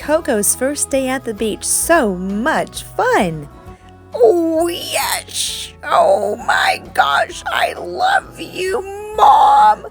Coco's first day at the beach so much fun. Oh, yes. Oh, my gosh. I love you, Mom.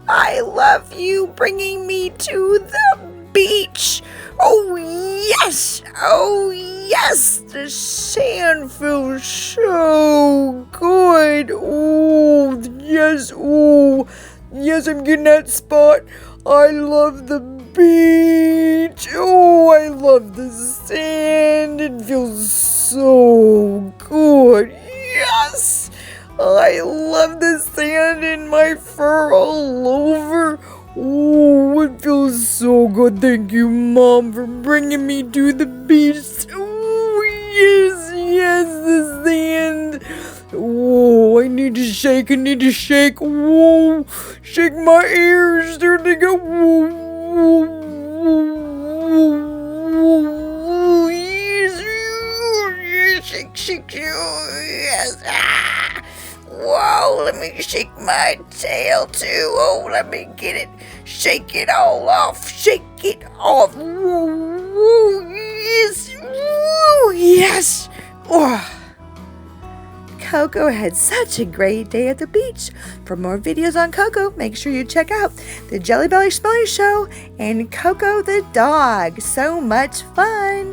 I love you bringing me to the beach. Oh, yes. Oh, yes. The sand feels so good. Oh, yes. Oh, yes, I'm getting that spot. I love the beach. Oh, I love the sand. It feels so good. Yes. I love the sand in my fur all over. Oh, it feels so good. Thank you, Mom, for bringing me to the beach. Oh, yes, yes, the sand. Oh, I need to shake. Whoa, shake my ears. There they go. Whoa, whoa, whoa, whoa, yes, shake, yes. Ah. Whoa, let me shake my tail too. Oh, let me get it. Shake it all off. Shake it off. Whoa, whoa, yes. Whoa, yes. Oh. Coco had such a great day at the beach. For more videos on Coco, make sure you check out the Jelly Belly Smelly Show and Coco the dog. So much fun.